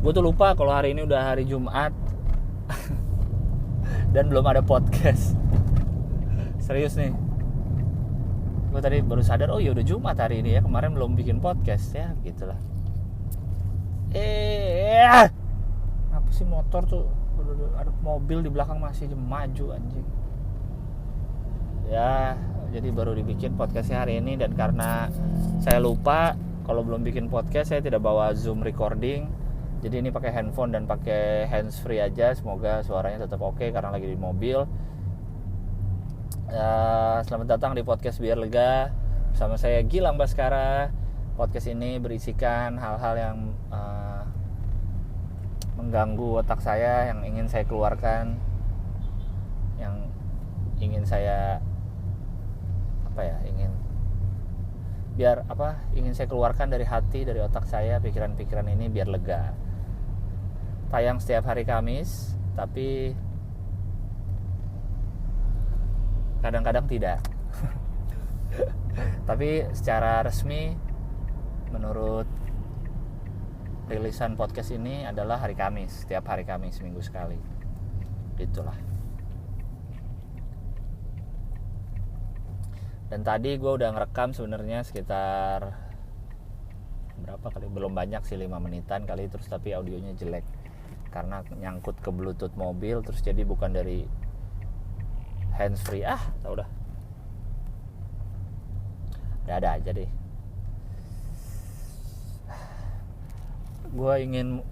Gue tuh lupa kalau hari ini udah hari Jumat dan belum ada podcast. Serius nih. Gue tadi baru sadar, oh ya udah Jumat hari ini ya. Kemarin belum bikin podcast ya, gitulah. Apa sih motor tuh? Ada mobil di belakang masih maju anjing. Ya, jadi baru dibikin podcastnya hari ini. Dan karena saya lupa kalau belum bikin podcast, saya tidak bawa Zoom recording. Jadi ini pakai handphone dan pakai handsfree aja. Semoga suaranya tetap oke karena lagi di mobil. Selamat datang di podcast Biar Lega bersama saya Gilang Baskara. Podcast ini berisikan hal-hal yang mengganggu otak saya, yang ingin saya keluarkan, yang ingin saya ingin saya keluarkan dari hati, dari otak saya, pikiran-pikiran ini biar lega. Tayang setiap hari Kamis, tapi kadang-kadang tidak. Tapi secara resmi menurut rilisan podcast ini adalah hari Kamis, setiap hari Kamis, seminggu sekali. Itulah. Dan tadi gue udah ngerekam sebenarnya sekitar berapa kali, belum banyak sih, 5 menitan kali, terus tapi audionya jelek karena nyangkut ke bluetooth mobil, terus jadi bukan dari handsfree. Tau dah. Ada aja deh. Gue ingin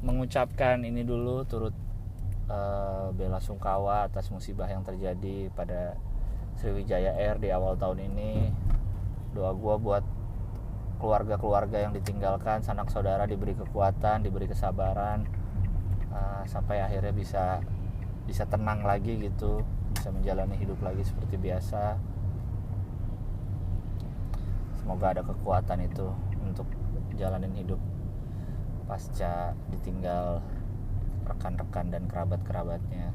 mengucapkan ini dulu, turut bela sungkawa atas musibah yang terjadi pada Sriwijaya Air di awal tahun ini. Doa gue buat keluarga-keluarga yang ditinggalkan, sanak saudara diberi kekuatan, diberi kesabaran, sampai akhirnya bisa tenang lagi gitu, bisa menjalani hidup lagi seperti biasa. Semoga ada kekuatan itu untuk jalanin hidup pasca ditinggal rekan-rekan dan kerabat-kerabatnya.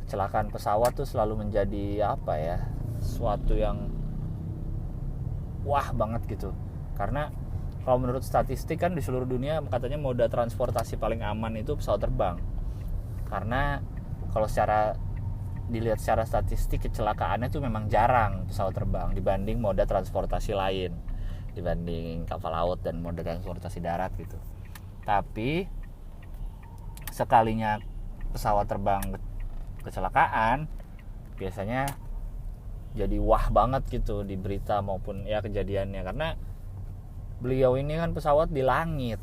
Kecelakaan pesawat tuh selalu menjadi suatu yang wah banget gitu. Karena kalau menurut statistik kan di seluruh dunia katanya moda transportasi paling aman itu pesawat terbang. Karena kalau dilihat secara statistik, kecelakaannya tuh memang jarang pesawat terbang dibanding moda transportasi lain, dibanding kapal laut dan moda transportasi darat gitu. Tapi sekalinya pesawat terbang kecelakaan, biasanya jadi wah banget gitu di berita maupun ya kejadiannya, karena beliau ini kan pesawat di langit,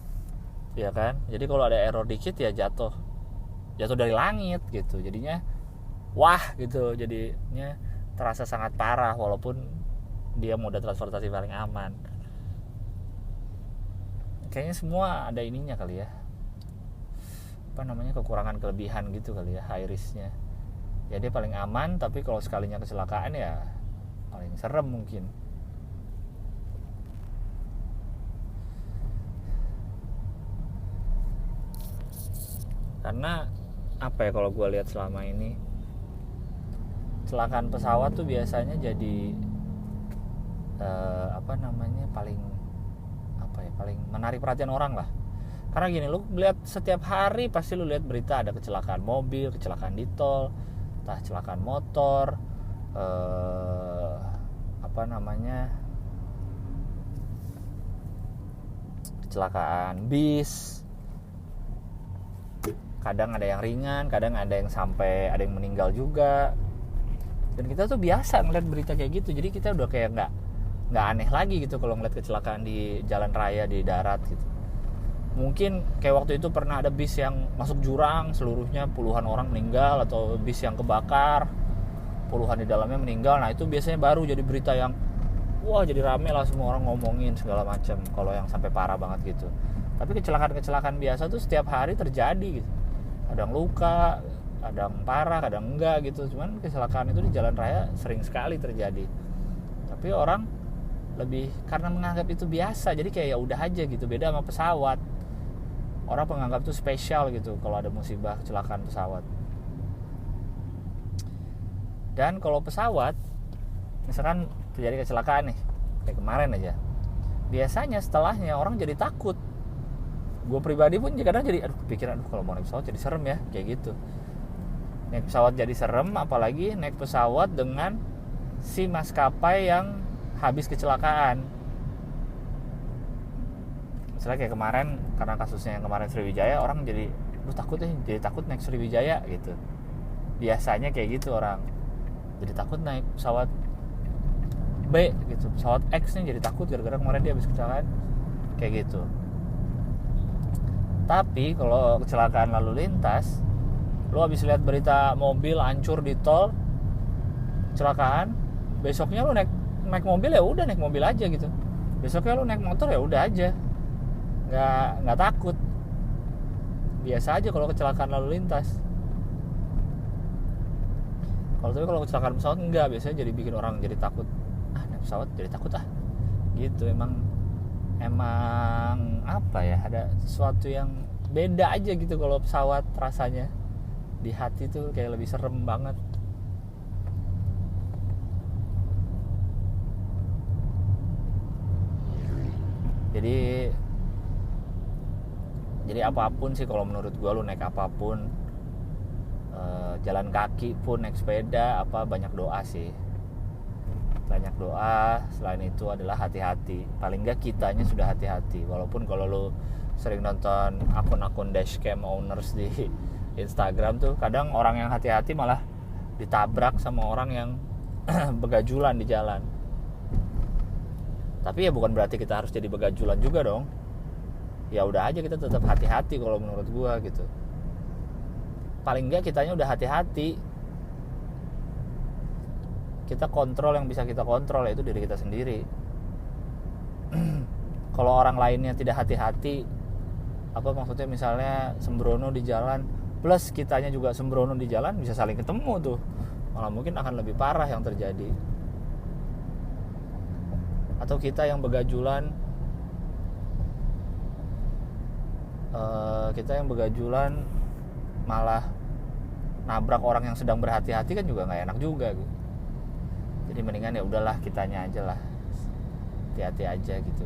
ya kan. Jadi kalau ada error dikit ya jatuh dari langit gitu. Jadinya wah gitu, jadinya terasa sangat parah walaupun dia moda transportasi paling aman. Kayaknya semua ada ininya kali ya, kekurangan kelebihan gitu kali ya, high risknya. Ya dia paling aman, tapi kalau sekalinya kecelakaan ya paling serem mungkin. Karena kalau gue lihat selama ini, kecelakaan pesawat tuh biasanya jadi paling menarik perhatian orang lah. Karena gini, lu lihat setiap hari pasti lu lihat berita ada kecelakaan mobil, kecelakaan di tol, entah kecelakaan motor, kecelakaan bis. Kadang ada yang ringan, kadang ada yang sampai ada yang meninggal juga. Dan kita tuh biasa ngeliat berita kayak gitu, jadi kita udah kayak nggak aneh lagi gitu kalau ngeliat kecelakaan di jalan raya, di darat gitu. Mungkin kayak waktu itu pernah ada bis yang masuk jurang, seluruhnya puluhan orang meninggal, atau bis yang kebakar, puluhan di dalamnya meninggal. Nah itu biasanya baru jadi berita yang wah, jadi rame lah, semua orang ngomongin segala macam kalau yang sampai parah banget gitu. Tapi kecelakaan biasa tuh setiap hari terjadi gitu. Kadang luka, kadang parah, kadang enggak gitu. Cuman kecelakaan itu di jalan raya sering sekali terjadi. Tapi orang lebih karena menganggap itu biasa, jadi kayak ya udah aja gitu. Beda sama pesawat. Orang menganggap itu spesial gitu kalau ada musibah kecelakaan pesawat. Dan kalau pesawat, misalkan terjadi kecelakaan nih, kayak kemarin aja, biasanya setelahnya orang jadi takut. Gue pribadi pun kadang jadi kepikiran, kalau mau naik pesawat jadi serem ya, kayak gitu. Naik pesawat jadi serem, apalagi naik pesawat dengan si maskapai yang habis kecelakaan. Misalnya kayak kemarin, karena kasusnya yang kemarin Sriwijaya, orang jadi jadi takut naik Sriwijaya gitu. Biasanya kayak gitu orang, jadi takut naik pesawat B gitu, pesawat X nih jadi takut gara-gara kemarin dia habis kecelakaan, kayak gitu. Tapi kalau kecelakaan lalu lintas, lo habis lihat berita mobil hancur di tol, kecelakaan, besoknya lo naik mobil ya udah, naik mobil aja gitu. Besoknya lo naik motor ya udah aja, nggak takut. Biasa aja kalau kecelakaan lalu lintas. Kalau kecelakaan pesawat enggak, biasanya jadi bikin orang jadi takut. Naik pesawat jadi takut gitu. Emang apa ya, ada sesuatu yang beda aja gitu kalau pesawat, rasanya di hati tuh kayak lebih serem banget. Jadi apapun sih kalau menurut gue, lu naik apapun, jalan kaki pun, naik sepeda apa, banyak doa sih. Banyak doa. Selain itu adalah hati-hati. Paling nggak kitanya sudah hati-hati. Walaupun kalau lo sering nonton akun-akun dashcam owners di Instagram tuh, kadang orang yang hati-hati malah ditabrak sama orang yang begajulan di jalan. Tapi ya bukan berarti kita harus jadi begajulan juga dong. Ya udah aja kita tetap hati-hati kalau menurut gua gitu. Paling nggak kitanya udah hati-hati. Kita kontrol yang bisa kita kontrol, yaitu diri kita sendiri. Kalau orang lainnya tidak hati-hati, apa maksudnya, misalnya sembrono di jalan plus kitanya juga sembrono di jalan, bisa saling ketemu tuh, malah mungkin akan lebih parah yang terjadi. Atau kita yang begajulan, malah nabrak orang yang sedang berhati-hati, kan juga nggak enak juga gitu. Jadi mendingan ya udahlah, kitanya aja lah, hati-hati aja gitu.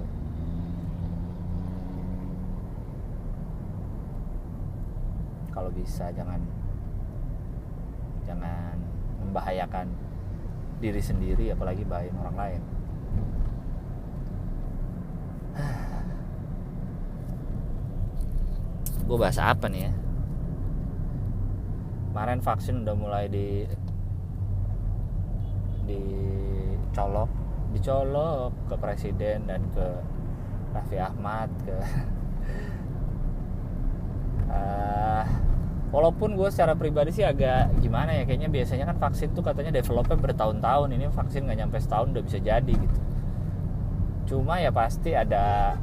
Kalau bisa jangan membahayakan diri sendiri, apalagi bahayain orang lain. Gue bahas apa nih ya? Kemarin vaksin udah mulai dicolok ke presiden dan ke Raffi Ahmad, ke walaupun gue secara pribadi sih agak gimana ya, kayaknya biasanya kan vaksin tuh katanya developnya bertahun-tahun, ini vaksin nggak nyampe setahun udah bisa jadi gitu. Cuma ya pasti ada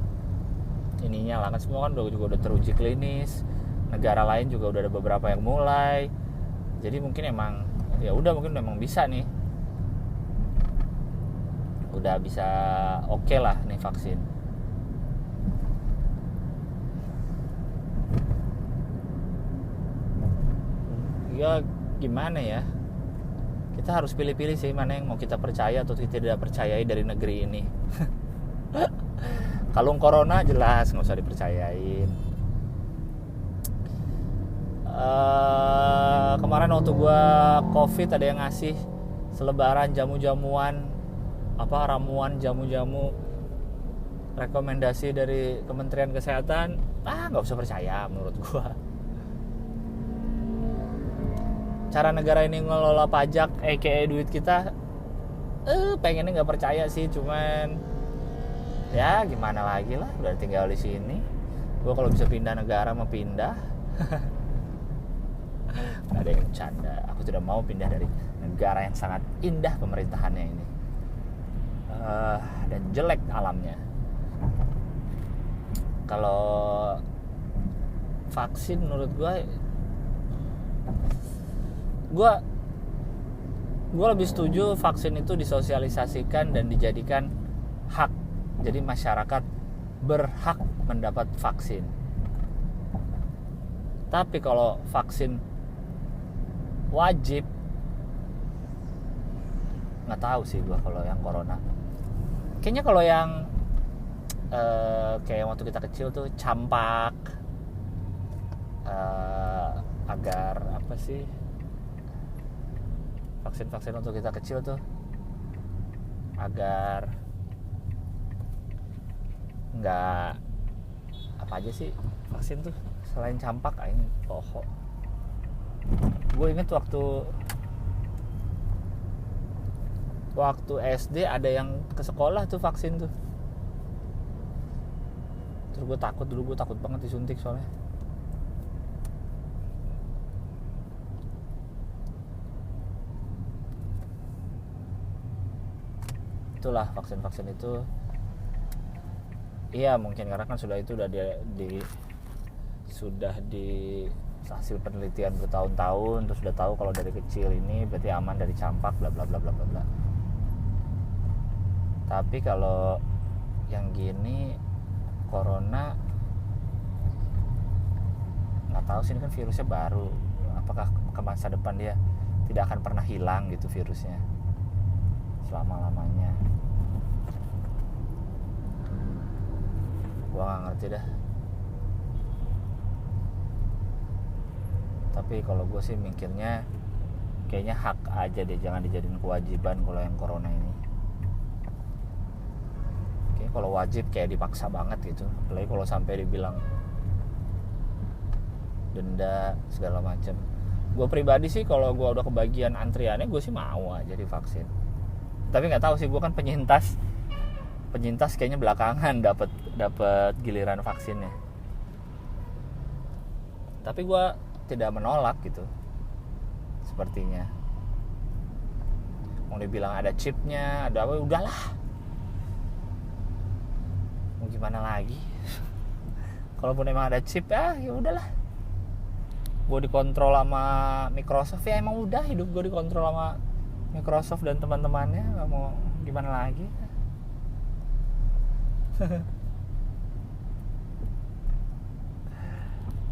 ininya lah, kan semua kan juga udah teruji klinis, negara lain juga udah ada beberapa yang mulai. Jadi mungkin emang ya udah, mungkin memang bisa nih, udah bisa oke lah nih vaksin. Ya gimana ya, kita harus pilih-pilih sih mana yang mau kita percaya atau tidak percayai dari negeri ini. Kalau corona jelas nggak usah dipercayain. Kemarin waktu gue covid ada yang ngasih selebaran jamu-jamuan, ramuan jamu-jamu rekomendasi dari Kementerian Kesehatan. Nggak usah percaya menurut gue. Cara negara ini ngelola pajak, aka duit kita, pengennya nggak percaya sih, cuman ya gimana lagi lah, udah tinggal di sini. Gue kalau bisa pindah negara mau pindah. Gak ada yang bercanda, aku tidak mau pindah dari negara yang sangat indah pemerintahannya ini, dan jelek alamnya. Kalau vaksin menurut gue lebih setuju vaksin itu disosialisasikan dan dijadikan hak. Jadi masyarakat berhak mendapat vaksin. Tapi kalau vaksin wajib, nggak tahu sih gue kalau yang corona. Kayaknya kalau yang kayak waktu kita kecil tuh campak, agar apa sih, vaksin waktu kita kecil tuh agar nggak, apa aja sih vaksin tuh selain campak, aing poho. Gue inget waktu SD ada yang ke sekolah tuh vaksin tuh. Terus gue takut banget disuntik soalnya. Itulah vaksin itu. Iya mungkin karena kan sudah di hasil penelitian bertahun-tahun, terus sudah tahu kalau dari kecil ini berarti aman dari campak, bla bla bla bla bla. Tapi kalau yang gini corona, nggak tahu sih, ini kan virusnya baru, apakah ke masa depan dia tidak akan pernah hilang gitu virusnya selama-lamanya. Gua nggak ngerti dah. Tapi kalau gue sih mikirnya kayaknya hak aja deh, jangan dijadiin kewajiban kalau yang corona ini. Kayaknya kalau wajib kayak dipaksa banget gitu, apalagi kalau sampai dibilang denda segala macam. Gue pribadi sih kalau gue udah kebagian antriannya, gue sih mau aja divaksin. Tapi nggak tahu sih, gue kan penyintas kayaknya belakangan dapat giliran vaksinnya. Tapi gue tidak menolak gitu, sepertinya. Mau dibilang ada chipnya, ada apa, udahlah, mau gimana lagi. Kalaupun emang ada chip ya udahlah, gue dikontrol sama Microsoft ya, emang udah hidup gue dikontrol sama Microsoft dan teman-temannya, nggak mau gimana lagi.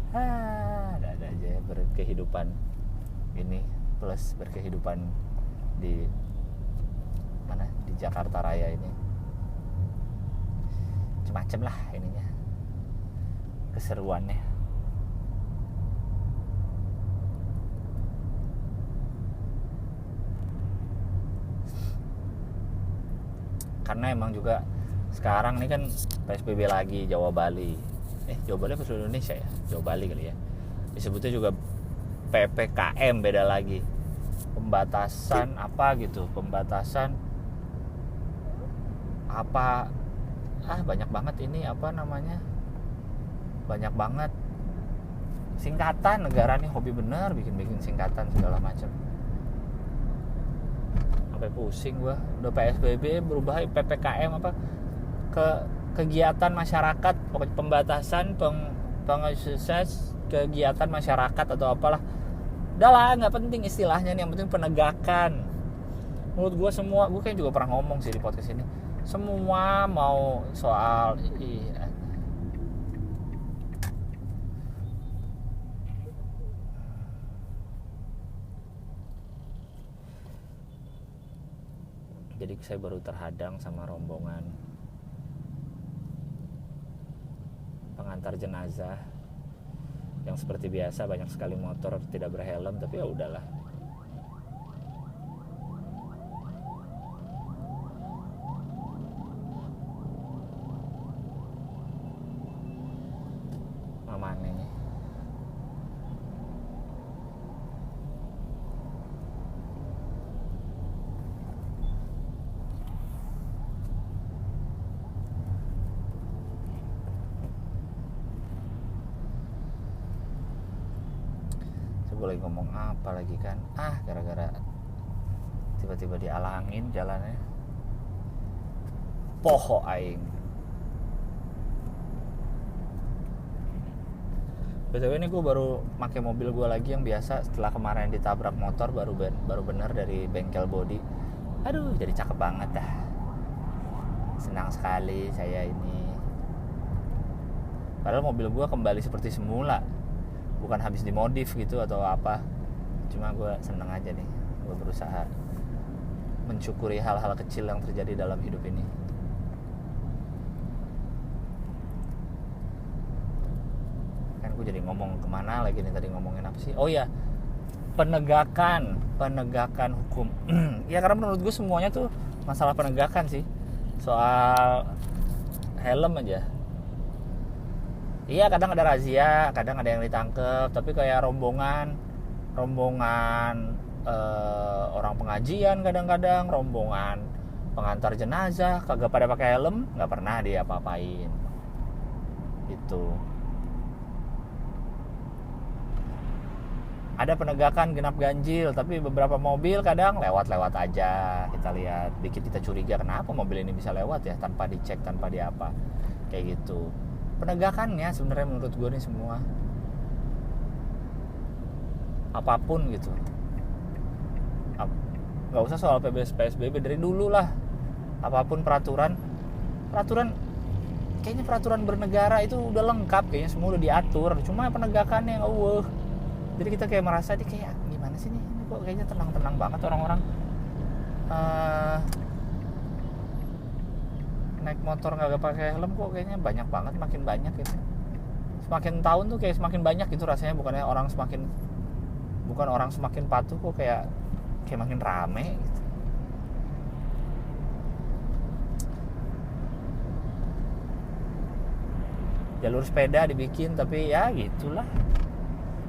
Ada aja ya berkehidupan ini, plus berkehidupan di mana, di Jakarta Raya ini macam-macam lah ininya, keseruannya. Karena emang juga sekarang nih kan PSBB lagi, Jawa Bali apa seluruh Indonesia ya? Jawa Bali kali ya. Disebutnya juga PPKM, beda lagi. Pembatasan apa gitu, pembatasan apa, banyak banget ini, apa namanya, banyak banget singkatan. Negara nih hobi bener bikin singkatan segala macam, sampai pusing gua. Udah PSBB berubah PPKM apa, kegiatan masyarakat, pokoknya pembatasan pengakses kegiatan masyarakat atau apalah. Udah lah, nggak penting istilahnya nih, yang penting penegakan. Menurut gue semua, gue kayak juga pernah ngomong sih di podcast ini, semua mau soal jadi saya baru terhadang sama rombongan pengantar jenazah yang seperti biasa banyak sekali motor tidak berhelm, tapi ya udahlah. Aman ini. Gue lagi ngomong apa lagi kan, gara-gara tiba-tiba dialangin jalannya, poho aing. BTW ini gue baru pakai mobil gue lagi yang biasa, setelah kemarin ditabrak motor, baru bener dari bengkel body. Aduh, jadi cakep banget dah. Senang sekali saya ini. Padahal mobil gue kembali seperti semula, bukan habis dimodif gitu atau apa. Cuma gue seneng aja nih, gue berusaha mensyukuri hal-hal kecil yang terjadi dalam hidup ini. ngomong kemana lagi nih, tadi ngomongin apa sih? Oh ya, penegakan hukum. Ya karena menurut gue semuanya tuh masalah penegakan sih. Soal helm aja. Iya, kadang ada razia, kadang ada yang ditangkep, tapi kayak rombongan orang pengajian, kadang-kadang rombongan pengantar jenazah kagak pada pakai helm, nggak pernah dia apa-apain. Itu ada penegakan genap ganjil, tapi beberapa mobil kadang lewat-lewat aja. Kita lihat, bikin kita curiga, kenapa mobil ini bisa lewat ya tanpa dicek, tanpa diapa, kayak gitu. Penegakannya sebenarnya menurut gue nih semua, apapun gitu, nggak usah soal PSBB, dari dulu lah, apapun peraturan kayaknya peraturan bernegara itu udah lengkap, kayaknya semua udah diatur, cuma penegakannya nggak. Jadi kita kayak merasa kayak gimana sih nih, ini kok kayaknya tenang-tenang banget orang-orang naik motor nggak pakai helm, kok kayaknya banyak banget, makin banyak gitu. Semakin tahun tuh kayak semakin banyak gitu rasanya, bukan orang semakin patuh, kok kayak makin rame gitu. Jalur sepeda dibikin, tapi ya gitulah,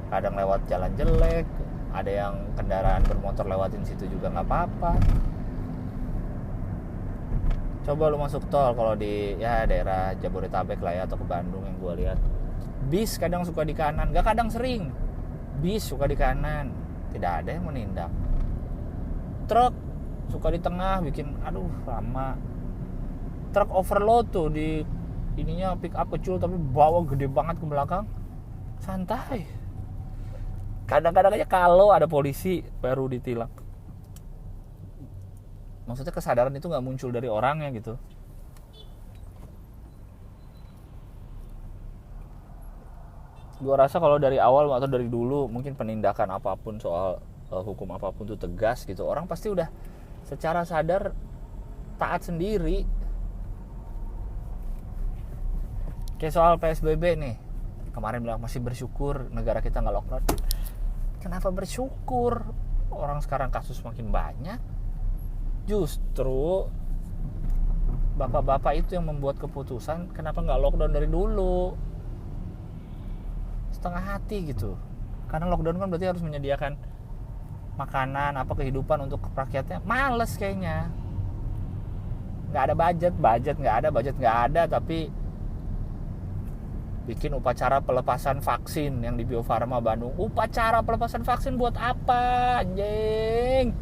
kadang lewat jalan jelek, ada yang kendaraan bermotor lewatin situ juga nggak apa-apa. Coba lu masuk tol kalau di ya daerah Jabodetabek lah ya, atau ke Bandung yang gue lihat, bis kadang suka di kanan, nggak kadang sering, bis suka di kanan, tidak ada yang menindak. Truk suka di tengah, bikin aduh lama. Truk overload tuh, di ininya pick up kecil tapi bawa gede banget ke belakang, santai. Kadang-kadang aja kalau ada polisi baru ditilang. Maksudnya kesadaran itu nggak muncul dari orangnya gitu. Gue rasa kalau dari awal atau dari dulu mungkin penindakan apapun, soal hukum apapun tuh tegas gitu, orang pasti udah secara sadar taat sendiri. Kayak soal PSBB nih, kemarin bilang masih bersyukur negara kita nggak lockdown. Kenapa bersyukur? Orang sekarang kasus makin banyak. Justru bapak-bapak itu yang membuat keputusan, kenapa nggak lockdown dari dulu? Setengah hati gitu. Karena lockdown kan berarti harus menyediakan makanan, apa kehidupan untuk rakyatnya. Males kayaknya. Nggak ada budget nggak ada, tapi bikin upacara pelepasan vaksin yang di Bio Farma Bandung. Upacara pelepasan vaksin buat apa, anjing?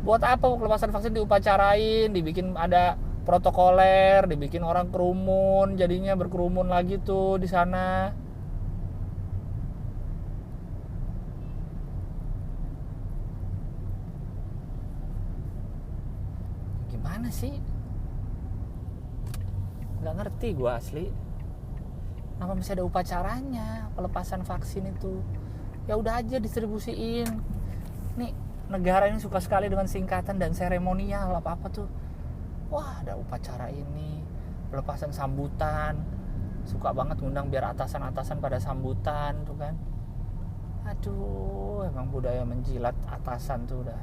Buat apa pelepasan vaksin diupacarain, dibikin ada protokoler, dibikin orang kerumun, jadinya berkerumun lagi tuh di sana. Gimana sih? Nggak ngerti gue asli. Kenapa masih ada upacaranya pelepasan vaksin itu? Ya udah aja distribusiin. Nih negara ini suka sekali dengan singkatan dan seremonial apa tuh. Wah, ada upacara ini, pelepasan sambutan. Suka banget ngundang biar atasan-atasan pada sambutan tuh kan. Aduh, emang budaya menjilat atasan tuh udah.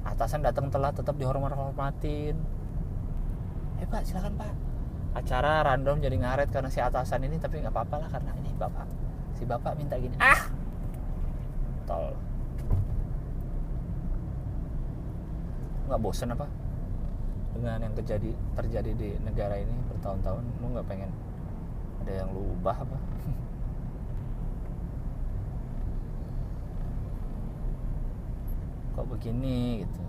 Atasan datang telat tetap dihormatin. Pak, silakan Pak. Acara random jadi ngaret karena si atasan ini, tapi nggak apa-apa lah karena ini si bapak minta gini. Tol. Nggak bosen apa dengan yang terjadi di negara ini bertahun-tahun? Lu nggak pengen ada yang lu ubah apa? Kok begini gitu?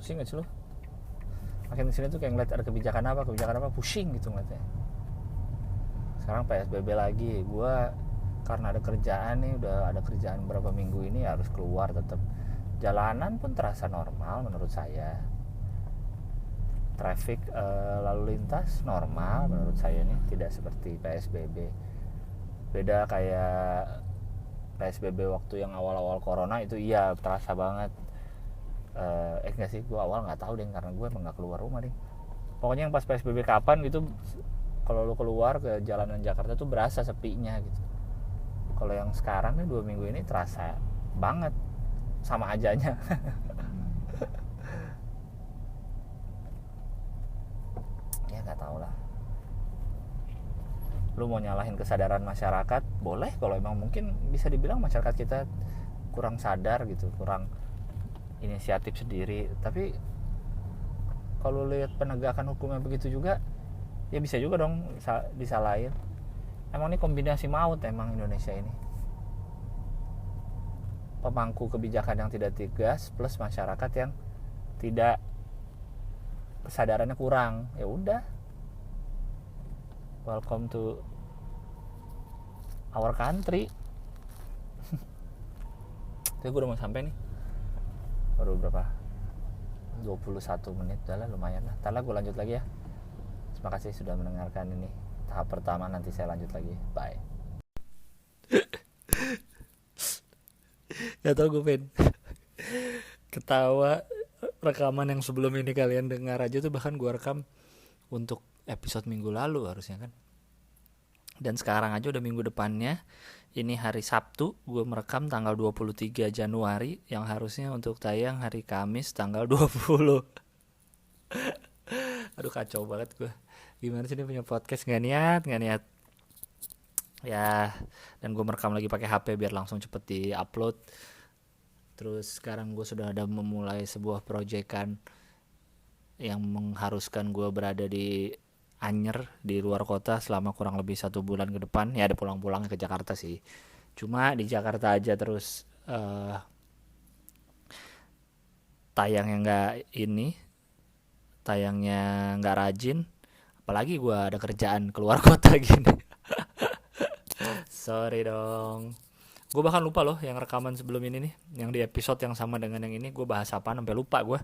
Pusing gak sih lo? Makin kesini tuh kayak ngeliat ada kebijakan apa pusing gitu ngeliatnya. sekarang PSBB lagi. Gue karena ada kerjaan nih, udah ada kerjaan berapa minggu ini harus keluar tetap. Jalanan pun terasa normal menurut saya. Traffic lalu lintas normal menurut saya nih, tidak seperti PSBB. Beda kayak PSBB waktu yang awal-awal corona itu, iya terasa banget. Enggak sih, gue awal nggak tahu deh karena gue emang nggak keluar rumah deh. Pokoknya yang pas PSBB kapan gitu, kalau lu keluar ke jalanan Jakarta tuh berasa sepinya gitu. Kalau yang sekarang nih 2 minggu ini terasa banget sama ajanya. Ya nggak tahu lah. Lu mau nyalahin kesadaran masyarakat boleh, kalau emang mungkin bisa dibilang masyarakat kita kurang sadar gitu, kurang inisiatif sendiri. Tapi kalau lihat penegakan hukumnya begitu juga, ya bisa juga dong disalahin. Emang ini kombinasi maut emang Indonesia ini. Pemangku kebijakan yang tidak tegas plus masyarakat yang tidak, kesadarannya kurang. Ya udah, welcome to our country. Tapi gue udah mau sampai nih, baru berapa, 21 menit. Udah lah, lumayan lah. Ntar lah gue lanjut lagi ya. Terima kasih sudah mendengarkan ini tahap pertama, nanti saya lanjut lagi. Bye. Gak tau gue pengen ketawa. Rekaman yang sebelum ini kalian dengar aja tuh bahkan gue rekam untuk episode minggu lalu harusnya kan. Dan sekarang aja udah minggu depannya. Ini hari Sabtu, gue merekam tanggal 23 Januari yang harusnya untuk tayang hari Kamis tanggal 20. Aduh kacau banget gue. Gimana sih ini punya podcast gak niat ya. Dan gue merekam lagi pakai HP biar langsung cepet di-upload. Terus sekarang gue sudah ada memulai sebuah proyekan yang mengharuskan gue berada di Anyer, di luar kota selama kurang lebih 1 bulan ke depan. Ya ada pulang-pulang ke Jakarta sih, cuma di Jakarta aja terus. Tayangnya nggak rajin, apalagi gue ada kerjaan keluar kota gini. Sorry dong. Gue bahkan lupa loh yang rekaman sebelum ini nih, yang di episode yang sama dengan yang ini gue bahas apa sampai lupa gue,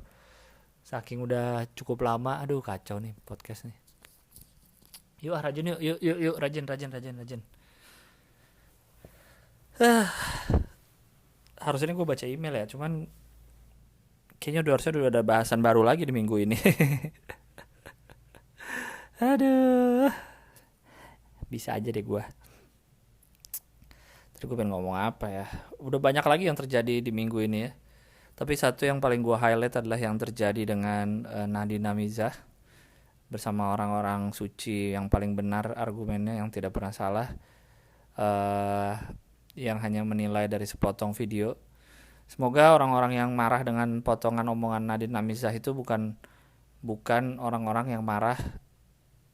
saking udah cukup lama. Aduh kacau nih podcast nih. Yuk rajin yuk rajin. Harusnya gue baca email ya, cuman kayaknya harusnya udah ada bahasan baru lagi di minggu ini. Aduh, bisa aja deh gue. Tadi gue pengen ngomong apa ya, udah banyak lagi yang terjadi di minggu ini ya. Tapi satu yang paling gue highlight adalah yang terjadi dengan Nadine Amizah bersama orang-orang suci yang paling benar argumennya, yang tidak pernah salah, yang hanya menilai dari sepotong video. Semoga orang-orang yang marah dengan potongan omongan Nadine Amizah itu bukan orang-orang yang marah,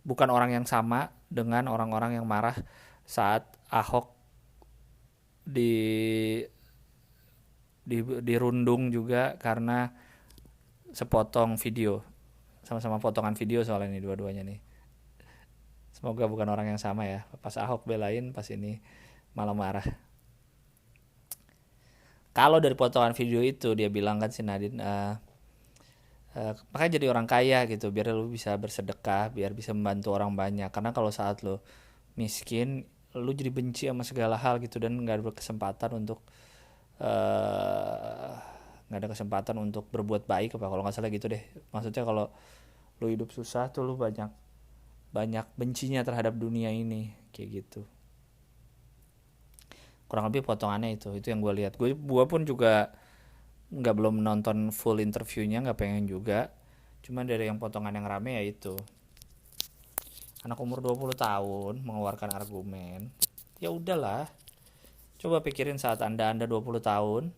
bukan orang yang sama dengan orang-orang yang marah saat Ahok dirundung juga karena sepotong video. Sama-sama potongan video soalnya ini dua-duanya nih. Semoga bukan orang yang sama ya. Pas Ahok belain, pas ini malah marah. Kalau dari potongan video itu dia bilang kan si Nadine, makanya jadi orang kaya gitu biar lu bisa bersedekah, biar bisa membantu orang banyak. Karena kalau saat lu miskin, lu jadi benci sama segala hal gitu, dan nggak ada kesempatan untuk berbuat baik apa, kalau nggak salah gitu deh. Maksudnya kalau lu hidup susah tuh lu banyak bencinya terhadap dunia ini kayak gitu. Kurang lebih potongannya itu yang gue lihat. Gue pun juga belum nonton full interviewnya, nggak pengen juga. Cuma dari yang potongan yang rame ya itu. Anak umur 20 tahun mengeluarkan argumen. Ya udahlah. Coba pikirin saat Anda 20 tahun,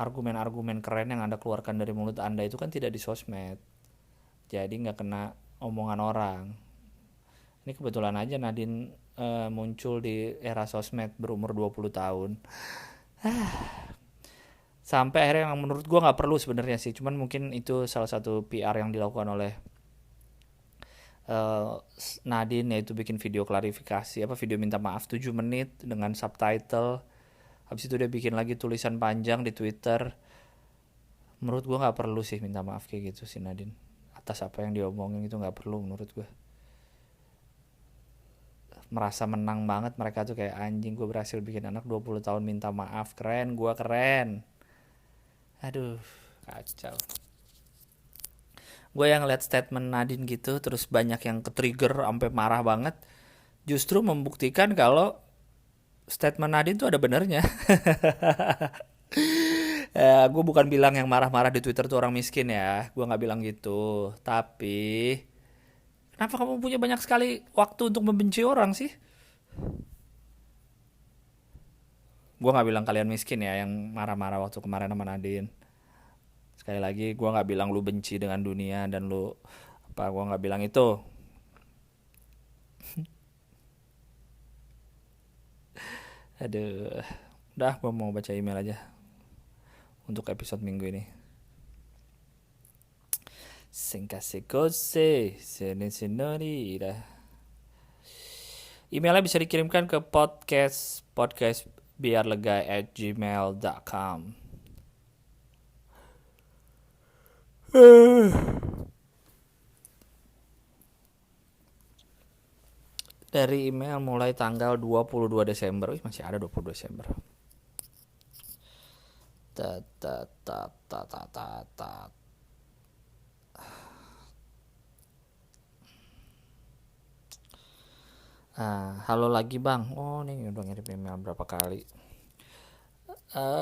argumen-argumen keren yang Anda keluarkan dari mulut Anda itu kan tidak di sosmed. Jadi nggak kena omongan orang. Ini kebetulan aja Nadine muncul di era sosmed berumur 20 tahun. Sampai akhirnya yang menurut gue nggak perlu sebenarnya sih. Cuman mungkin itu salah satu PR yang dilakukan oleh eh, Nadine yaitu bikin video klarifikasi, video minta maaf 7 menit dengan subtitle. Habis itu dia bikin lagi tulisan panjang di Twitter. Menurut gue nggak perlu sih minta maaf kayak gitu si Nadine atas apa yang dia omongin, itu nggak perlu menurut gue. Merasa menang banget mereka tuh, kayak anjing gue berhasil bikin anak 20 tahun minta maaf, keren, gue keren. Aduh, kacau. Gue yang lihat statement Nadine gitu terus banyak yang ke-trigger sampai marah banget, justru membuktikan kalau statement Nadine tuh ada benernya. Gue bukan bilang yang marah-marah di Twitter tuh orang miskin ya, gue nggak bilang gitu. Tapi kenapa kamu punya banyak sekali waktu untuk membenci orang sih? Gue nggak bilang kalian miskin ya yang marah-marah waktu kemarin sama Nadine. Sekali lagi gue nggak bilang lu benci dengan dunia dan lu apa, gue nggak bilang itu. Aduh, udah gue mau baca email aja untuk episode minggu ini. Singkase kose, senorita. Emailnya bisa dikirimkan ke podcast biarlega@gmail.com. Dari email mulai tanggal 22 Desember. Masih ada 22 Desember. Ta ta ta ta ta ta ta. Halo lagi bang. Oh nih udah ngirim email berapa kali.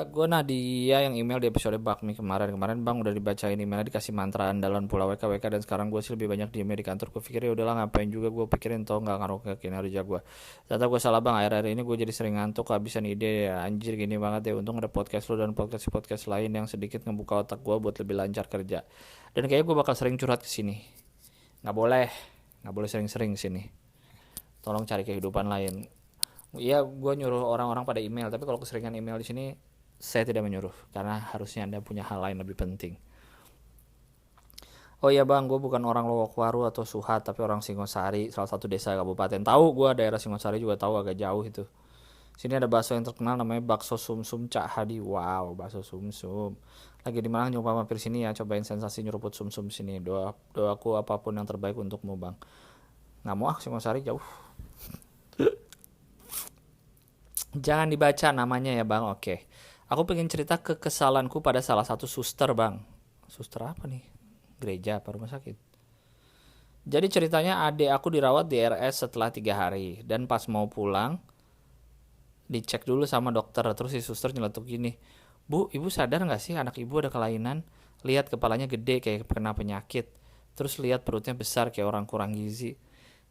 Gue Nadia yang email di episode Bakmi kemarin bang, udah dibacain emailnya, dikasih mantra andalan pula WKWK, dan sekarang gue sih lebih banyak diemnya di kantor. Gue pikir ya udahlah ngapain juga gue pikirin, tau nggak ngaruh ke kinerja gue. Ternyata gue salah bang, akhir-akhir ini gue jadi sering ngantuk, kehabisan ide ya, anjir gini banget ya. Untung ada podcast lo dan podcast lain yang sedikit ngebuka otak gue buat lebih lancar kerja. Dan kayaknya gue bakal sering curhat ke sini. Nggak boleh sering-sering sini. Tolong cari kehidupan lain. Iya, gue nyuruh orang-orang pada email, tapi kalau keseringan email di sini, saya tidak menyuruh, karena harusnya Anda punya hal lain lebih penting. Oh iya bang, gue bukan orang Lowokwaru atau Suhat, tapi orang Singosari, salah satu desa kabupaten. Tahu gue daerah Singosari juga tahu, agak jauh itu. Sini ada bakso yang terkenal namanya bakso sumsum Cak Hadi. Wow, bakso sumsum. Lagi di Malang, nyoba mampir sini ya, cobain sensasi nyeruput sumsum sini. Doaku apapun yang terbaik untukmu bang. Nggak mau Singosari jauh. Jangan dibaca namanya ya bang. Oke. Aku pengen cerita kekesalanku pada salah satu suster bang. Suster apa nih? Gereja apa rumah sakit? Jadi ceritanya adik aku dirawat di RS setelah 3 hari. Dan pas mau pulang, dicek dulu sama dokter. Terus si suster nyeletuk gini, Bu, ibu sadar gak sih anak ibu ada kelainan? Lihat kepalanya gede kayak kena penyakit. Terus lihat perutnya besar kayak orang kurang gizi.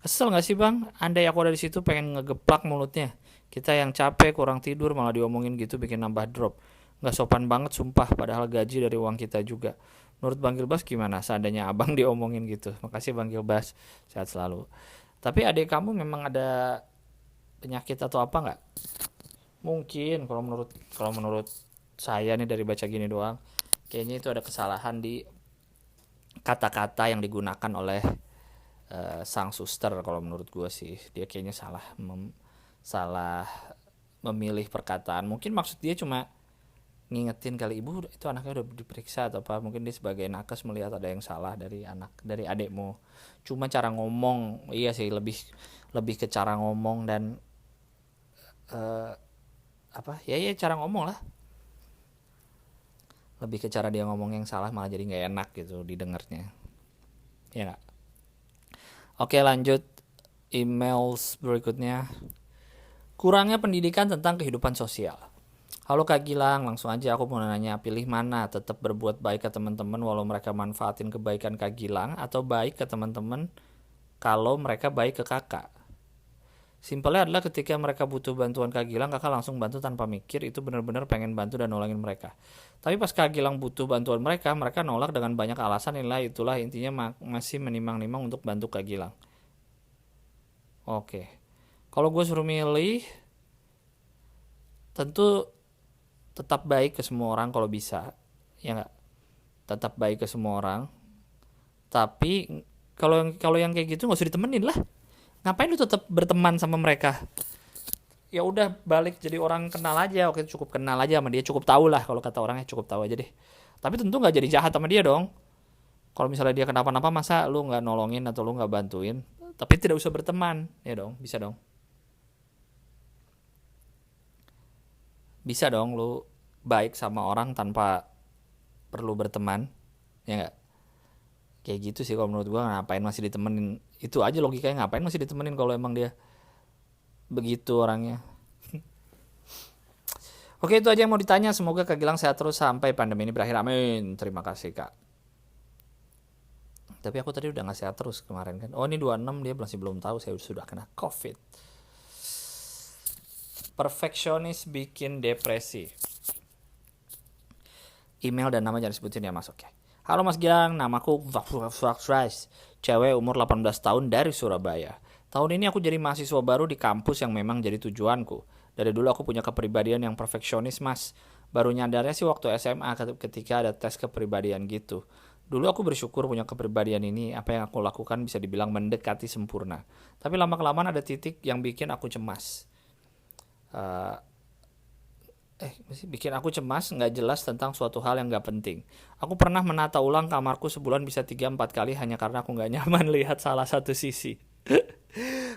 Kesel gak sih bang? Andai aku ada di situ pengen ngegeplak mulutnya. Kita yang capek kurang tidur malah diomongin gitu, bikin nambah drop. Gak sopan banget sumpah, padahal gaji dari uang kita juga. Menurut Bang Gilbas gimana seandainya abang diomongin gitu? Makasih Bang Gilbas, sehat selalu. Tapi adik kamu memang ada penyakit atau apa nggak? Mungkin kalau menurut saya nih dari baca gini doang, kayaknya itu ada kesalahan di kata-kata yang digunakan oleh sang suster. Kalau menurut gue sih dia kayaknya salah memilih perkataan. Mungkin maksud dia cuma ngingetin kali, ibu itu anaknya udah diperiksa atau apa. Mungkin dia sebagai nakes melihat ada yang salah dari adekmu. Cuma cara ngomong, iya sih, lebih ke cara ngomong dan cara ngomong lah. Lebih ke cara dia ngomong yang salah, malah jadi nggak enak gitu didengarnya. Ya nggak? Oke, lanjut emails berikutnya. Kurangnya pendidikan tentang kehidupan sosial. Halo Kak Gilang, langsung aja aku mau nanya, pilih mana? Tetap berbuat baik ke teman-teman walau mereka manfaatin kebaikan Kak Gilang, atau baik ke teman-teman kalau mereka baik ke kakak? Simpelnya adalah ketika mereka butuh bantuan Kak Gilang, kakak langsung bantu tanpa mikir, itu benar-benar pengen bantu dan nolongin mereka. Tapi pas Kak Gilang butuh bantuan mereka nolak dengan banyak alasan. Itulah intinya masih menimang-nimang untuk bantu Kak Gilang. Oke. Kalau gue suruh milih, tentu tetap baik ke semua orang kalau bisa, ya nggak? Tetap baik ke semua orang, tapi Kalau yang kayak gitu nggak usah ditemenin lah. Ngapain lu tetap berteman sama mereka? Ya udah balik jadi orang kenal aja. Oke, cukup kenal aja sama dia, cukup tahu lah, kalau kata orangnya cukup tahu aja deh. Tapi tentu nggak jadi jahat sama dia dong. Kalau misalnya dia kenapa-napa, masa lu nggak nolongin atau lu nggak bantuin? Tapi tidak usah berteman, ya dong, bisa dong. Bisa dong lu baik sama orang tanpa perlu berteman, ya nggak? Kayak gitu sih kalau menurut gua. Ngapain masih ditemenin? Itu aja logikanya, ngapain masih ditemenin kalau emang dia begitu orangnya. Oke, itu aja yang mau ditanya. Semoga Kak Gilang sehat terus sampai pandemi ini berakhir, amin. Terima kasih Kak. Tapi aku tadi udah gak sehat terus kemarin kan. Oh, ini 26, dia masih belum tahu saya sudah kena COVID. Perfeksionis bikin depresi. Email dan nama jangan disebutin ya Mas. Oke. Halo Mas Gilang, namaku Rice, cewek umur 18 tahun dari Surabaya. Tahun ini aku jadi mahasiswa baru di kampus yang memang jadi tujuanku. Dari dulu aku punya kepribadian yang perfeksionis Mas. Baru nyadarnya sih waktu SMA ketika ada tes kepribadian gitu. Dulu aku bersyukur punya kepribadian ini, apa yang aku lakukan bisa dibilang mendekati sempurna. Tapi lama-kelamaan ada titik yang bikin aku cemas. Bikin aku cemas, nggak jelas tentang suatu hal yang nggak penting. Aku pernah menata ulang kamarku sebulan bisa 3-4 kali hanya karena aku nggak nyaman lihat salah satu sisi.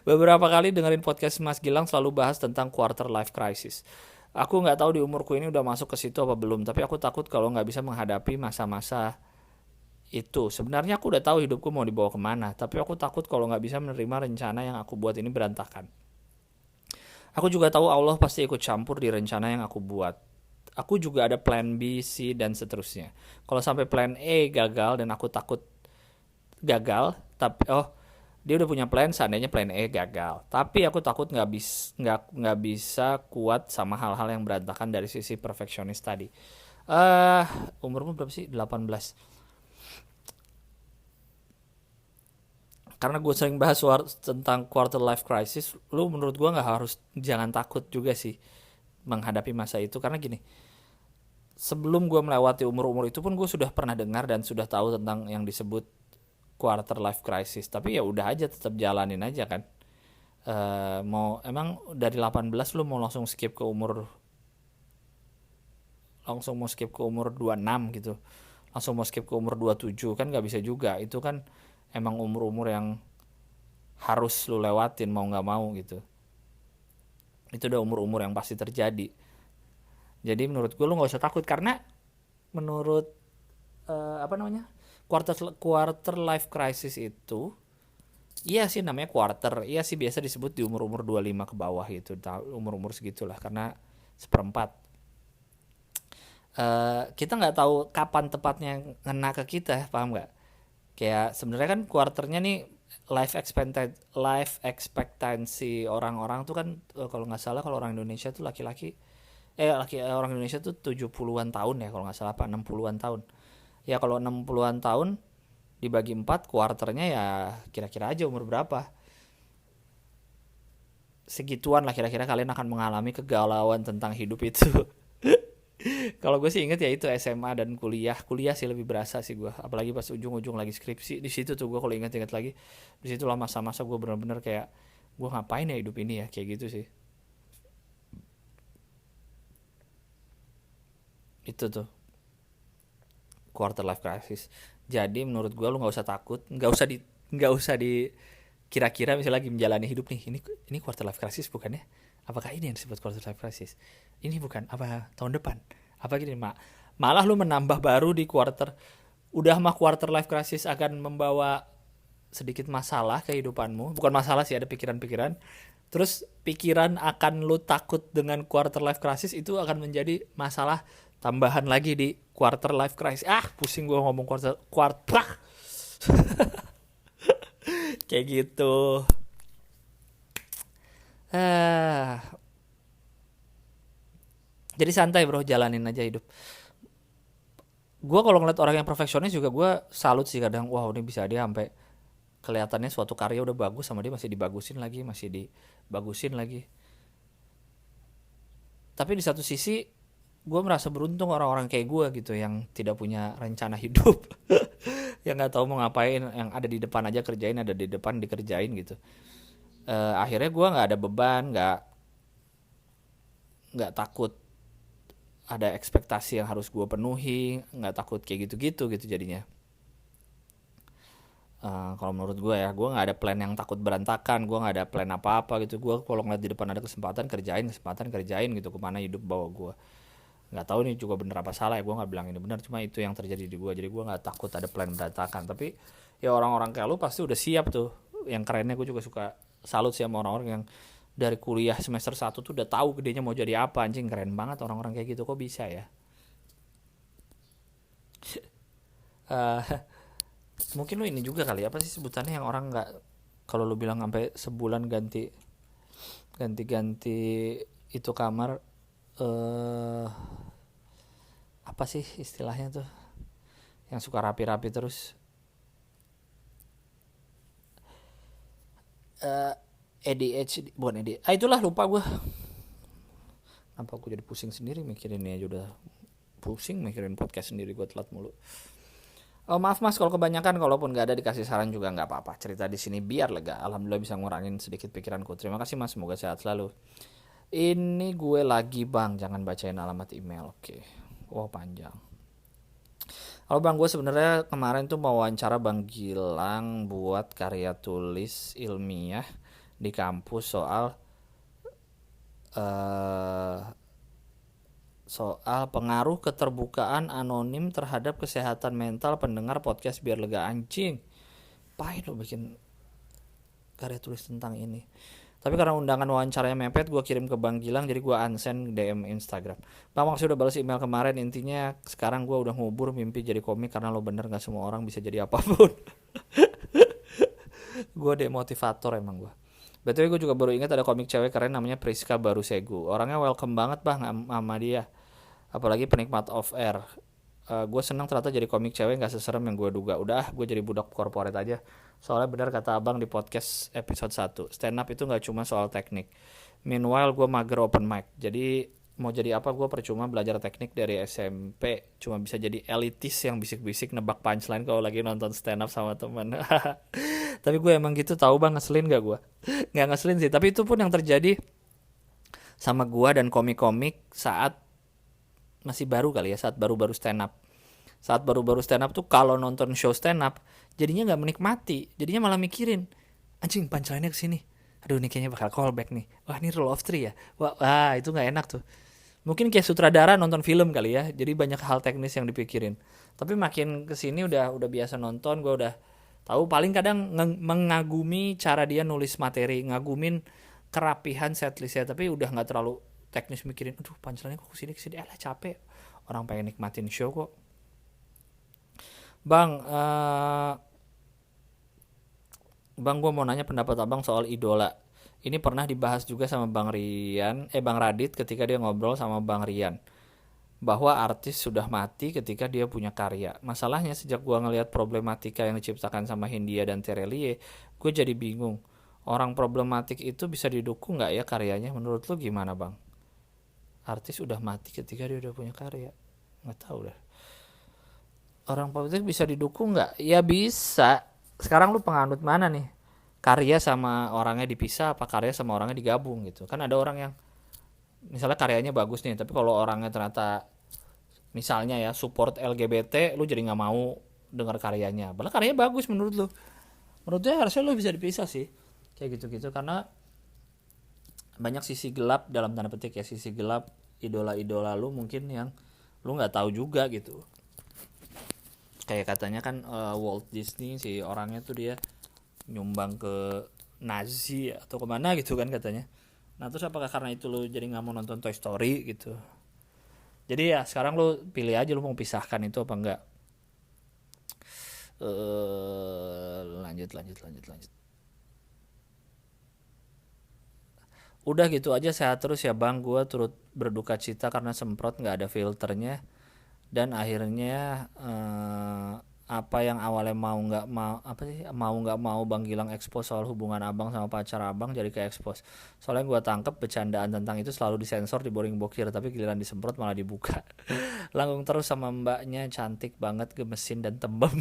Beberapa kali dengerin podcast Mas Gilang selalu bahas tentang quarter life crisis. Aku nggak tahu di umurku ini udah masuk ke situ apa belum, tapi aku takut kalau nggak bisa menghadapi masa-masa itu. Sebenarnya aku udah tahu hidupku mau dibawa kemana, tapi aku takut kalau nggak bisa menerima rencana yang aku buat ini berantakan. Aku juga tahu Allah pasti ikut campur di rencana yang aku buat. Aku juga ada plan B, C, dan seterusnya. Kalau sampai plan E gagal dan aku takut gagal, tapi dia udah punya plan, seandainya plan E gagal. Tapi aku takut nggak bisa kuat sama hal-hal yang berantakan dari sisi perfeksionis tadi. Umurmu berapa sih? 18. Karena gue sering bahas tentang quarter life crisis, lu menurut gue jangan takut juga sih menghadapi masa itu. Karena gini, sebelum gue melewati umur-umur itu pun gue sudah pernah dengar dan sudah tahu tentang yang disebut quarter life crisis. Tapi ya udah aja, tetap jalanin aja kan. Mau emang dari 18 lu mau langsung mau skip ke umur 26 gitu. Langsung mau skip ke umur 27 kan nggak bisa juga. Itu kan emang umur-umur yang harus lu lewatin mau gak mau gitu. Itu udah umur-umur yang pasti terjadi. Jadi menurut gue lu gak usah takut. Karena menurut quarter life crisis itu, iya sih namanya quarter, iya sih biasa disebut di umur-umur 25 ke bawah gitu. Umur-umur segitulah, karena seperempat. Kita gak tahu kapan tepatnya ngena ke kita, paham gak? Kayak sebenarnya kan kuarternya nih life expectancy orang-orang tuh kan, kalau nggak salah kalau orang Indonesia tuh orang Indonesia tuh 70-an tahun ya kalau nggak salah, apa 60-an tahun. Ya kalau 60-an tahun dibagi 4 kuarternya ya kira-kira aja umur berapa. Segituan lah kira-kira kalian akan mengalami kegalauan tentang hidup itu. Kalau gue sih inget ya itu SMA dan kuliah sih lebih berasa sih gue, apalagi pas ujung-ujung lagi skripsi. Di situ tuh gue kalau inget lagi, di situ lah masa-masa gue bener-bener kayak gue ngapain ya hidup ini ya, kayak gitu sih. Itu tuh quarter life crisis. Jadi menurut gue lu nggak usah takut, nggak usah di kira-kira misalnya lagi menjalani hidup nih, ini quarter life crisis bukannya? Apakah ini yang disebut quarter life crisis? Ini bukan, apa tahun depan? Apa gini, malah lu menambah baru di quarter. Udah mah quarter life crisis akan membawa sedikit masalah kehidupanmu. Bukan masalah sih, ada pikiran-pikiran. Terus pikiran akan lu takut dengan quarter life crisis itu akan menjadi masalah tambahan lagi di quarter life crisis. Pusing gue ngomong quarter. Kayak gitu. Jadi santai bro, jalanin aja hidup. Gue kalau ngeliat orang yang perfeksionis juga gue salut sih kadang. Wow, ini bisa dia sampai kelihatannya suatu karya udah bagus sama dia masih dibagusin lagi. Tapi di satu sisi gue merasa beruntung orang-orang kayak gue gitu yang tidak punya rencana hidup. yang nggak tahu mau ngapain, yang ada di depan aja kerjain, ada di depan dikerjain gitu. Akhirnya gue nggak ada beban, nggak takut ada ekspektasi yang harus gue penuhi, nggak takut kayak gitu-gitu gitu jadinya. Kalau menurut gue ya, gue nggak ada plan yang takut berantakan, gue nggak ada plan apa-apa gitu. Gue kalau ngeliat di depan ada kesempatan kerjain gitu, kemana hidup bawa gue. Nggak tahu nih juga bener apa salah ya, gue nggak bilang ini benar, cuma itu yang terjadi di gue. Jadi gue nggak takut ada plan berantakan. Tapi ya orang-orang kayak lu pasti udah siap tuh. Yang kerennya gue juga suka salut sih sama orang-orang yang dari kuliah semester 1 tuh udah tahu gedenya mau jadi apa. Anjing, keren banget orang-orang kayak gitu, kok bisa ya. Eh, Mungkin lu ini juga kali, apa sih sebutannya yang orang nggak, kalau lu bilang sampai sebulan ganti ganti ganti itu kamar, eh apa sih istilahnya tuh, yang suka rapi-rapi terus, eh ADHD bukan ADHD, itulah, lupa gue. Kenapa gue jadi pusing sendiri mikirin ini aja, udah pusing mikirin podcast sendiri, gue telat mulu. Oh maaf mas kalau kebanyakan, kalaupun gak ada dikasih saran juga nggak apa-apa. Cerita di sini biar lega. Alhamdulillah bisa ngurangin sedikit pikiranku. Terima kasih mas, semoga sehat selalu. Ini gue lagi bang, jangan bacain alamat email, oke? Oh panjang. Halo bang, gue sebenarnya kemarin tuh mau wawancara Bang Gilang buat karya tulis ilmiah di kampus eh soal pengaruh keterbukaan anonim terhadap kesehatan mental pendengar podcast biar lega. Anjing, pahit lo bikin karya tulis tentang ini. Tapi karena undangan wawancaranya mepet, gue kirim ke Bang Gilang, jadi gue unsend DM Instagram. Bang, maksudnya udah balas email kemarin, intinya sekarang gue udah ngubur mimpi jadi komik karena lo bener gak semua orang bisa jadi apapun. Gue demotivator emang gue. BTW gue juga baru ingat ada komik cewek keren namanya Priska Barusegu. Orangnya welcome banget bang sama dia. Apalagi penikmat off air. Gue senang ternyata jadi komik cewek gak seserem yang gue duga. Udah, gue jadi budak korporat aja. Soalnya benar kata abang di podcast episode 1, stand up itu gak cuma soal teknik. Meanwhile gue mager open mic, jadi mau jadi apa gue percuma belajar teknik dari SMP, cuma bisa jadi elitis yang bisik-bisik nebak punchline kalau lagi nonton stand up sama teman. Tapi gue emang gitu, tahu bang, ngeselin gak gue? Nggak ngeselin sih, tapi itu pun yang terjadi sama gue dan komik-komik saat masih baru kali ya, saat baru-baru stand up. Saat baru-baru stand up tuh kalau nonton show stand up jadinya nggak menikmati, jadinya malah mikirin, anjing punchline-nya kesini, aduh ini kayaknya bakal callback nih, wah ini rule of three ya, wah itu nggak enak tuh. Mungkin kayak sutradara nonton film kali ya, jadi banyak hal teknis yang dipikirin. Tapi makin kesini udah biasa nonton, gue udah tahu. Paling kadang mengagumi cara dia nulis materi, ngagumin kerapihan setlistnya, tapi udah nggak terlalu teknis mikirin, aduh punchline-nya kok kesini, alah capek, orang pengen nikmatin show kok. Bang, Bang, gue mau nanya pendapat abang soal idola. Ini pernah dibahas juga sama Bang Radit ketika dia ngobrol sama Bang Rian. Bahwa artis sudah mati ketika dia punya karya. Masalahnya sejak gue ngelihat problematika yang diciptakan sama Hindia dan Terelie, gue jadi bingung. Orang problematik itu bisa didukung gak ya karyanya? Menurut lu gimana bang? Artis udah mati ketika dia udah punya karya. Gak tahu dah. Orang politik bisa didukung nggak? Ya bisa. Sekarang lu penganut mana nih? Karya sama orangnya dipisah, apa karya sama orangnya digabung gitu? Kan ada orang yang misalnya karyanya bagus nih, tapi kalau orangnya ternyata misalnya ya support LGBT, lu jadi nggak mau dengar karyanya. Padahal karyanya bagus menurut lu. Menurut gue harusnya lu bisa dipisah sih, kayak gitu-gitu, karena banyak sisi gelap dalam tanda petik ya, sisi gelap idola-idola lu mungkin yang lu nggak tahu juga gitu. Kayak katanya kan Walt Disney si orangnya tuh dia nyumbang ke Nazi atau kemana gitu kan katanya. Nah terus apakah karena itu lu jadi nggak mau nonton Toy Story gitu? Jadi ya sekarang lu pilih aja lu mau pisahkan itu apa enggak. Lanjut. Udah gitu aja, sehat terus ya bang. Gue turut berduka cita karena semprot nggak ada filternya. Dan akhirnya apa yang awalnya mau nggak mau, apa sih, mau nggak mau Bang Gilang expose soal hubungan abang sama pacar abang jadi ke expose. Soalnya gue tangkep bercandaan tentang itu selalu disensor, diboring bokir, tapi giliran disemprot malah dibuka. Langgung terus sama mbaknya, cantik banget, gemesin dan tembem.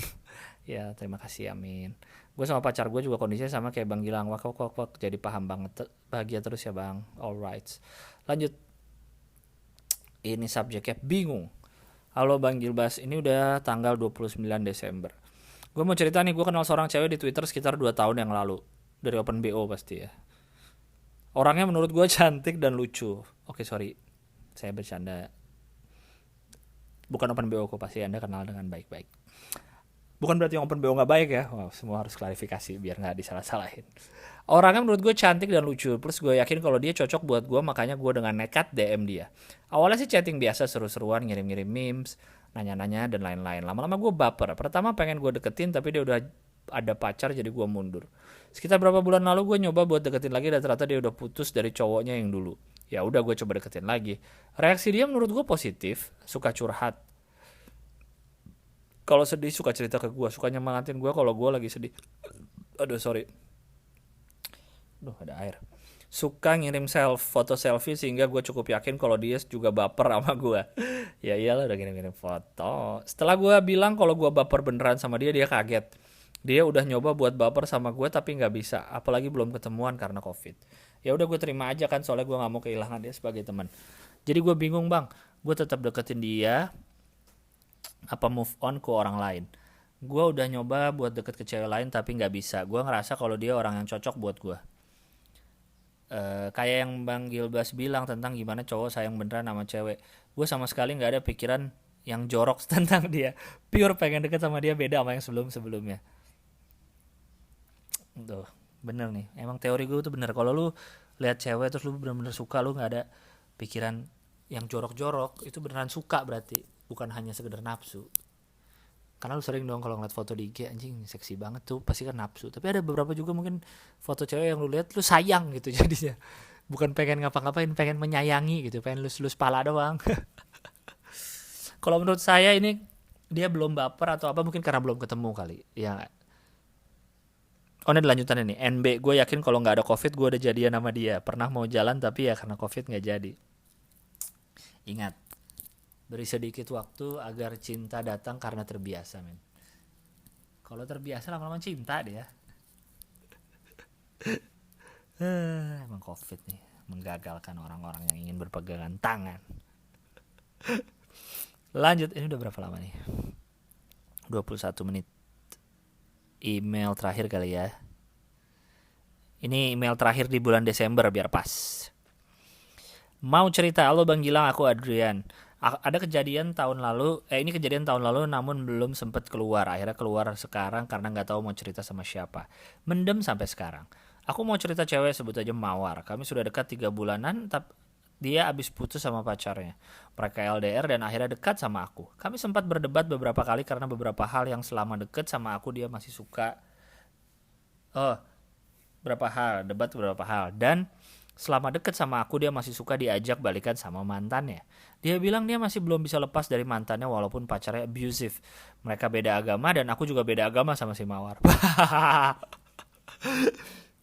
Ya terima kasih, amin. Gue sama pacar gue juga kondisinya sama kayak Bang Gilang, wak wak wak wak, jadi paham banget. Bahagia terus ya bang. Alright, lanjut. Ini subjeknya bingung. Halo Bang Gilbas, ini udah tanggal 29 Desember. Gue mau cerita nih, gue kenal seorang cewek di Twitter sekitar 2 tahun yang lalu. Dari Open BO pasti ya. Orangnya menurut gue cantik dan lucu. Oke sorry, saya bercanda. Bukan Open BO kok, pasti Anda kenal dengan baik-baik. Bukan berarti yang Open BO gak baik ya. Wow, semua harus klarifikasi biar gak disalah-salahin. Orangnya menurut gue cantik dan lucu. Plus gue yakin kalau dia cocok buat gue, makanya gue dengan nekat DM dia. Awalnya sih chatting biasa, seru-seruan, ngirim-ngirim memes, nanya-nanya dan lain-lain. Lama-lama gue baper. Pertama pengen gue deketin, tapi dia udah ada pacar, jadi gue mundur. Sekitar berapa bulan lalu gue nyoba buat deketin lagi, dan ternyata dia udah putus dari cowoknya yang dulu. Ya udah, gue coba deketin lagi. Reaksi dia menurut gue positif, suka curhat. Kalau sedih suka cerita ke gue, suka nyemangatin gue kalau gue lagi sedih. Aduh sorry. Duh ada air. Suka ngirim foto selfie sehingga gue cukup yakin kalau dia juga baper sama gue. Ya iyalah, udah ngirim-ngirim foto. Setelah gue bilang kalau gue baper beneran sama dia, dia kaget. Dia udah nyoba buat baper sama gue tapi nggak bisa, apalagi belum ketemuan karena COVID. Ya udah gue terima aja kan, soalnya gue nggak mau kehilangan dia sebagai teman. Jadi gue bingung bang, gue tetap deketin dia apa move on ke orang lain. Gue udah nyoba buat deket ke cewek lain tapi nggak bisa. Gue ngerasa kalau dia orang yang cocok buat gue. Kayak yang Bang Gilbas bilang tentang gimana cowok sayang beneran sama cewek. Gue sama sekali nggak ada pikiran yang jorok tentang dia. Pure pengen deket sama dia, beda sama yang sebelum-sebelumnya. Tuh, bener nih. Emang teori gue tuh bener. Kalau lu lihat cewek terus lu bener-bener suka, lu nggak ada pikiran yang jorok-jorok, itu beneran suka berarti, bukan hanya sekedar nafsu. Karena lu sering dong kalau ngeliat foto di IG, anjing seksi banget tuh, pasti kan nafsu. Tapi ada beberapa juga mungkin foto cewek yang lu lihat lu sayang gitu jadinya. Bukan pengen ngapa-ngapain, pengen menyayangi gitu, pengen lus-lus pala doang. Kalau menurut saya ini dia belum baper atau apa, mungkin karena belum ketemu kali. Ya. Oh ini lanjutannya nih. NB, gue yakin kalau nggak ada COVID gue udah jadian sama dia. Pernah mau jalan tapi ya karena COVID nggak jadi. Ingat, beri sedikit waktu agar cinta datang karena terbiasa, men. Kalau terbiasa lama-lama cinta dia. Emang COVID nih menggagalkan orang-orang yang ingin berpegangan tangan. Lanjut, ini udah berapa lama nih? 21 menit. Email terakhir kali ya. Ini email terakhir di bulan Desember biar pas. Mau cerita, halo Bang Gilang, aku Adrian. Ada kejadian tahun lalu, ini kejadian tahun lalu namun belum sempat keluar. Akhirnya keluar sekarang karena nggak tahu mau cerita sama siapa. Mendem sampai sekarang. Aku mau cerita cewek, sebut aja Mawar. Kami sudah dekat 3 bulanan, tapi dia abis putus sama pacarnya. Mereka LDR dan akhirnya dekat sama aku. Kami sempat berdebat beberapa kali karena beberapa hal yang selama deket sama aku dia masih suka. Debat beberapa hal. Dan selama deket sama aku dia masih suka diajak balikan sama mantannya. Dia bilang dia masih belum bisa lepas dari mantannya walaupun pacarnya abusive. Mereka beda agama dan aku juga beda agama sama si Mawar.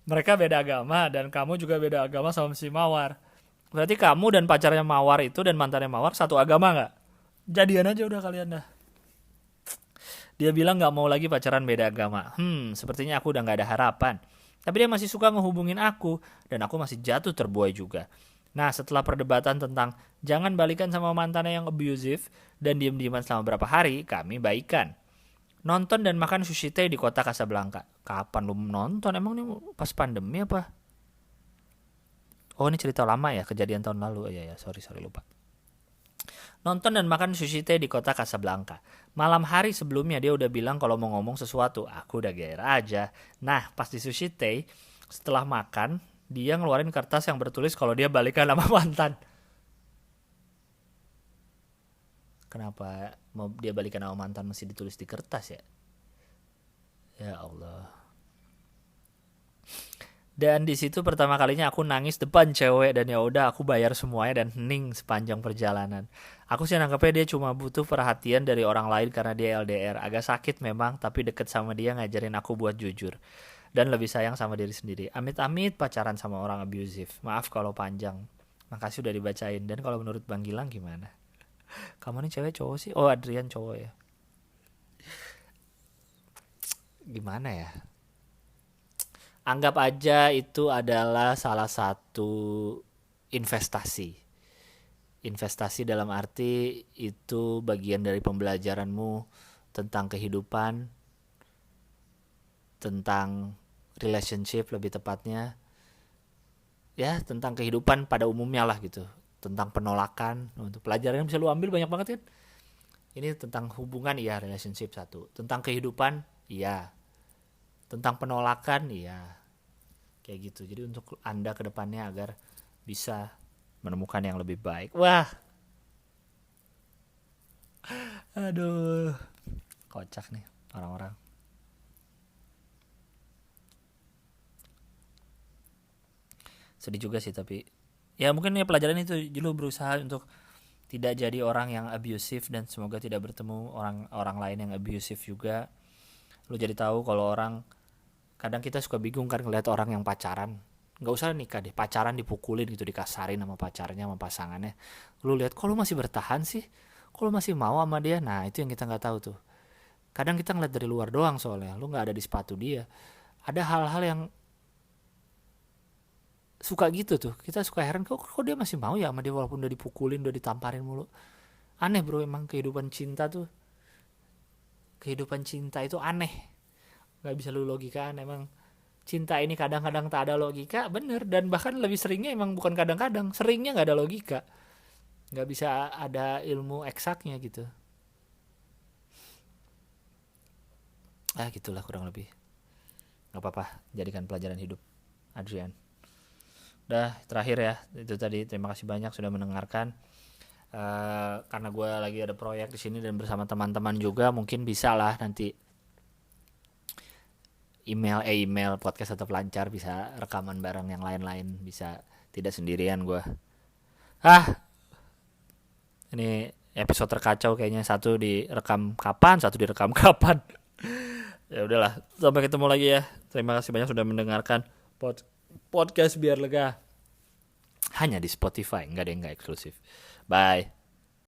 Mereka beda agama dan kamu juga beda agama sama si Mawar. Berarti kamu dan pacarnya Mawar itu dan mantannya Mawar satu agama gak? Jadian aja udah kalian dah. Dia bilang gak mau lagi pacaran beda agama. Sepertinya aku udah gak ada harapan. Tapi dia masih suka ngehubungin aku dan aku masih jatuh terbuai juga. Nah setelah perdebatan tentang jangan balikan sama mantannya yang abusive dan diem-dieman selama berapa hari, kami baikan. Nonton dan makan sushi teh di kota Casablanca. Kapan lu nonton? Emang ini pas pandemi apa? Oh ini cerita lama ya, kejadian tahun lalu. Ya sorry lupa. Nonton dan makan sushi teh di kota Casablanca. Malam hari sebelumnya dia udah bilang kalau mau ngomong sesuatu. Aku udah GR aja. Nah pas di sushi teh, setelah makan, dia ngeluarin kertas yang bertulis kalau dia balikan sama mantan. Kenapa mau dia balikan sama mantan masih ditulis di kertas ya? Ya Allah. Dan di situ pertama kalinya aku nangis depan cewek, dan ya udah aku bayar semuanya dan hening sepanjang perjalanan. Aku sih nangkepnya dia cuma butuh perhatian dari orang lain karena dia LDR. Agak sakit memang, tapi deket sama dia ngajarin aku buat jujur dan lebih sayang sama diri sendiri. Amit-amit pacaran sama orang abusif. Maaf kalau panjang. Makasih udah dibacain. Dan kalau menurut Bang Gilang gimana? Kamu nih cewek cowok sih? Oh, Adrian cowok ya. Gimana ya? Anggap aja itu adalah salah satu investasi. Investasi dalam arti itu bagian dari pembelajaranmu tentang kehidupan, tentang relationship lebih tepatnya. Ya, tentang kehidupan pada umumnya lah gitu. Tentang penolakan. Untuk pelajaran yang bisa lu ambil banyak banget kan. Ini tentang hubungan, iya, relationship satu. Tentang kehidupan, iya. Tentang penolakan, iya. Kayak gitu. Jadi untuk Anda ke depannya agar bisa menemukan yang lebih baik. Wah, aduh. Kocak nih orang-orang. Sedih juga sih, tapi ya mungkin ya pelajaran itu lu berusaha untuk tidak jadi orang yang abusive, dan semoga tidak bertemu orang-orang lain yang abusive juga. Lu jadi tahu kalau orang, kadang kita suka bingung kan ngeliat orang yang pacaran, nggak usah nikah deh, pacaran dipukulin gitu, dikasarin sama pacarnya, sama pasangannya. Lu lihat, kok lu masih bertahan sih, kok lu masih mau sama dia. Nah itu yang kita nggak tahu tuh. Kadang kita ngeliat dari luar doang, soalnya lu nggak ada di sepatu dia. Ada hal-hal yang suka gitu tuh, kita suka heran, kok dia masih mau ya sama dia walaupun udah dipukulin, udah ditamparin mulu. Aneh bro, emang kehidupan cinta itu aneh, nggak bisa lu logikaan. Emang cinta ini kadang-kadang tak ada logika, bener. Dan bahkan lebih seringnya emang bukan kadang-kadang, seringnya nggak ada logika, nggak bisa ada ilmu eksaknya gitu. Gitulah kurang lebih. Nggak apa-apa, jadikan pelajaran hidup, Adrian. Udah, terakhir ya itu tadi. Terima kasih banyak sudah mendengarkan. Karena gue lagi ada proyek di sini dan bersama teman-teman juga, mungkin bisa lah nanti email podcast atau pelancar bisa rekaman bareng yang lain-lain, bisa tidak sendirian gue. Ini episode terkacau kayaknya, satu direkam kapan, satu direkam kapan. Ya udahlah, sampai ketemu lagi ya. Terima kasih banyak sudah mendengarkan podcast biar lega, hanya di Spotify, nggak ada yang nggak eksklusif. Bye.